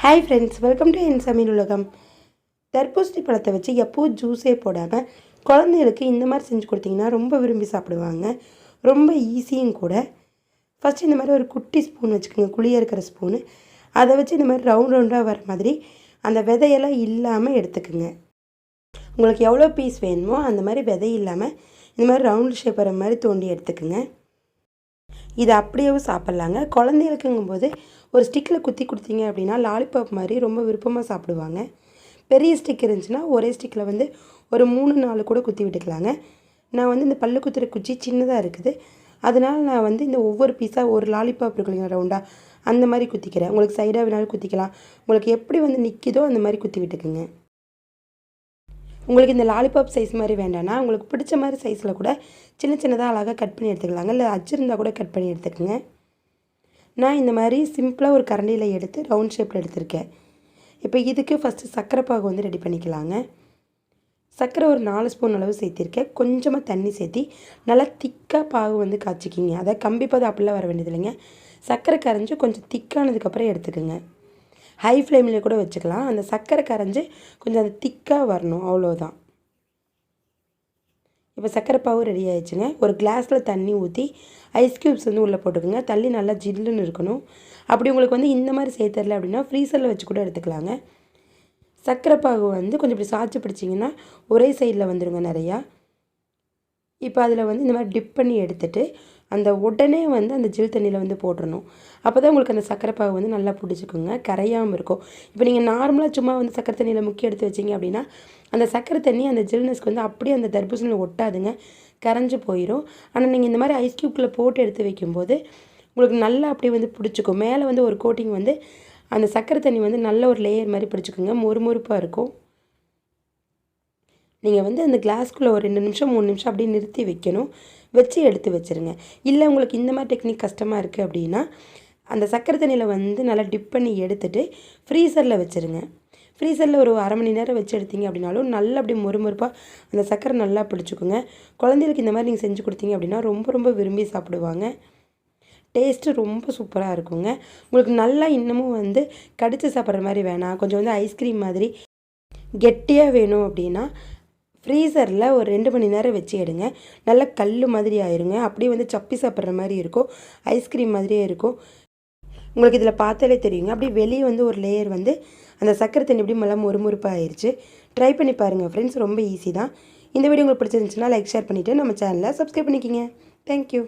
Hi friends, welcome to என் சமையல் உலகம். தர்பூசணி பழத்தை வச்சு எப்போவும் ஜூஸே போடாமல் குழந்தைகளுக்கு இந்த மாதிரி செஞ்சு கொடுத்தீங்கன்னா ரொம்ப விரும்பி சாப்பிடுவாங்க. ரொம்ப ஈஸியும் கூட. ஃபஸ்ட்டு இந்த மாதிரி ஒரு குட்டி ஸ்பூன் வச்சுக்கோங்க, குழியாக இருக்கிற ஸ்பூனு. அதை வச்சு இந்த மாதிரி ரவுண்டாக வர மாதிரி அந்த விதையெல்லாம் இல்லாமல் எடுத்துக்குங்க. உங்களுக்கு எவ்வளோ பீஸ் வேணுமோ அந்த மாதிரி விதை இல்லாமல் இந்த மாதிரி ரவுண்ட் ஷேப் வர மாதிரி தோண்டி எடுத்துக்குங்க. இதை அப்படியேவும் சாப்பிட்லாங்க. குழந்தைகளுக்குங்கும்போது ஒரு ஸ்டிக்கில் குத்தி கொடுத்தீங்க அப்படின்னா லாலிபாப் மாதிரி ரொம்ப விருப்பமாக சாப்பிடுவாங்க. பெரிய ஸ்டிக் இருந்துச்சுன்னா ஒரே ஸ்டிக்கில் வந்து ஒரு 3-4 கூட குத்தி விட்டுக்கலாங்க. நான் வந்து இந்த பல்லு குத்துற குச்சி சின்னதாக இருக்குது, அதனால் நான் வந்து இந்த ஒவ்வொரு பீஸாக ஒரு லாலிபாப் இருக்கு இல்லைங்க ரவுண்டாக, அந்த மாதிரி குத்திக்கிறேன். உங்களுக்கு சைடாக வேணாலும் குத்திக்கலாம். உங்களுக்கு எப்படி வந்து நிற்கிதோ அந்த மாதிரி குத்தி விட்டுக்குங்க. உங்களுக்கு இந்த லாலிபாப் சைஸ் மாதிரி வேண்டாம்னா உங்களுக்கு பிடிச்ச மாதிரி சைஸில் கூட சின்ன சின்னதாக அழகாக கட் பண்ணி எடுத்துக்கலாங்க. இல்லை அச்சு இருந்தால் கூட கட் பண்ணி எடுத்துக்கோங்க. நான் இந்த மாதிரி சிம்பிளாக ஒரு கரண்டியில் எடுத்து ரவுண்ட் ஷேப்பில் எடுத்திருக்கேன். இப்போ இதுக்கு ஃபஸ்ட்டு சர்க்கரை பாகு வந்து ரெடி பண்ணிக்கலாங்க. சர்க்கரை ஒரு 4 ஸ்பூன் அளவு சேர்த்திருக்கேன். கொஞ்சமாக தண்ணி சேர்த்தி நல்லா திக்காக பாகு வந்து காய்ச்சிக்கிங்க. அதாவது கம்பி பதம் அப்படிலாம் வர வேண்டியது இல்லைங்க. சர்க்கரை கரைஞ்சி கொஞ்சம் திக்கானதுக்கப்புறம் எடுத்துக்கோங்க. ஹை ஃப்ளேமில் கூட வச்சுக்கலாம். அந்த சர்க்கரை கரைஞ்சி கொஞ்சம் அது திக்காக வரணும், அவ்வளோதான். இப்போ சர்க்கரை பாவு ரெடி ஆகிடுச்சுங்க. ஒரு கிளாஸில் தண்ணி ஊற்றி ஐஸ் க்யூப்ஸ் வந்து உள்ளே போட்டுக்கோங்க. தண்ணி நல்லா ஜில்லுன்னு இருக்கணும். அப்படி உங்களுக்கு வந்து இந்த மாதிரி செய்ய தெரியல அப்படின்னா ஃப்ரீசரில் வச்சு கூட எடுத்துக்கலாங்க. சர்க்கரை பாகு வந்து கொஞ்சம் இப்படி சாய்ச்சி பிடிச்சிங்கன்னா ஒரே சைடில் வந்துடுங்க நிறையா. இப்போ அதில் வந்து இந்த மாதிரி டிப் பண்ணி எடுத்துகிட்டு அந்த உடனே வந்து அந்த ஜில் தண்ணியில் வந்து போட்டுடணும். அப்போ தான் உங்களுக்கு அந்த சர்க்கரை பாகு வந்து நல்லா பிடிச்சிக்குங்க, கரையாமல் இருக்கும். இப்போ நீங்கள் நார்மலாக சும்மா வந்து சர்க்கரை தண்ணியில் முக்கி எடுத்து வச்சிங்க அப்படின்னா அந்த சர்க்கரை தண்ணி அந்த ஜில்னஸ்க்கு வந்து அப்படியே அந்த தர்பூசணியில் ஒட்டாதுங்க, கரைஞ்சி போயிடும். ஆனால் நீங்கள் இந்த மாதிரி ஐஸ் க்யூப்பில் போட்டு எடுத்து வைக்கும்போது உங்களுக்கு நல்லா அப்படியே வந்து பிடிச்சிக்கும். மேலே வந்து ஒரு கோட்டிங் வந்து அந்த சர்க்கரை தண்ணி வந்து நல்ல ஒரு லேயர் மாதிரி பிடிச்சிக்குங்க, மொறுமொறுப்பாக இருக்கும். நீங்கள் வந்து அந்த கிளாஸ்க்குள்ளே ஒரு 2 நிமிஷம் 3 நிமிஷம் அப்படியே நிறுத்தி வைக்கணும். வச்சு எடுத்து வச்சுருங்க. இல்லை உங்களுக்கு இந்த மாதிரி டெக்னிக் கஷ்டமாக இருக்குது அப்படின்னா அந்த சர்க்கரை தண்ணியில் வந்து நல்லா டிப் பண்ணி எடுத்துகிட்டு ஃப்ரீசரில் வச்சுருங்க. ஃப்ரீசரில் ஒரு அரை மணி நேரம் வச்சு எடுத்தீங்க அப்படின்னாலும் நல்லா அப்படி மொறுமொறுப்பாக அந்த சர்க்கரை நல்லா பிடிச்சிக்குங்க. குழந்தைகளுக்கு இந்த மாதிரி நீங்கள் செஞ்சு கொடுத்தீங்க அப்படின்னா ரொம்ப ரொம்ப விரும்பி சாப்பிடுவாங்க. டேஸ்ட்டு ரொம்ப சூப்பராக இருக்குங்க. உங்களுக்கு நல்லா இன்னமும் வந்து கடித்து சாப்பிட்ற மாதிரி வேணாம், கொஞ்சம் வந்து ஐஸ்கிரீம் மாதிரி கெட்டியாக வேணும் அப்படின்னா ஃப்ரீசரில் ஒரு 2 மணி நேரம் வச்சு எடுங்க. நல்லா கல் மாதிரி ஆயிருங்க. அப்படியே வந்து சப்பி சாப்பிட்ற மாதிரி இருக்கும், ஐஸ்கிரீம் மாதிரியே இருக்கும். உங்களுக்கு இதில் பார்த்தாலே தெரியுங்க, அப்படியே வெளியே வந்து ஒரு லேயர் வந்து அந்த சர்க்கரை தண்ணி எப்படி நல்லா மொறுமொறுப்பாக ஆயிடுச்சு. ட்ரை பண்ணி பாருங்கள் ஃப்ரெண்ட்ஸ், ரொம்ப ஈஸி தான். இந்த வீடியோ உங்களுக்கு பிடிச்சிருந்துச்சுன்னா லைக் ஷேர் பண்ணிவிட்டு நம்ம சேனலை சப்ஸ்கிரைப் பண்ணிக்கிங்க. தேங்க்யூ.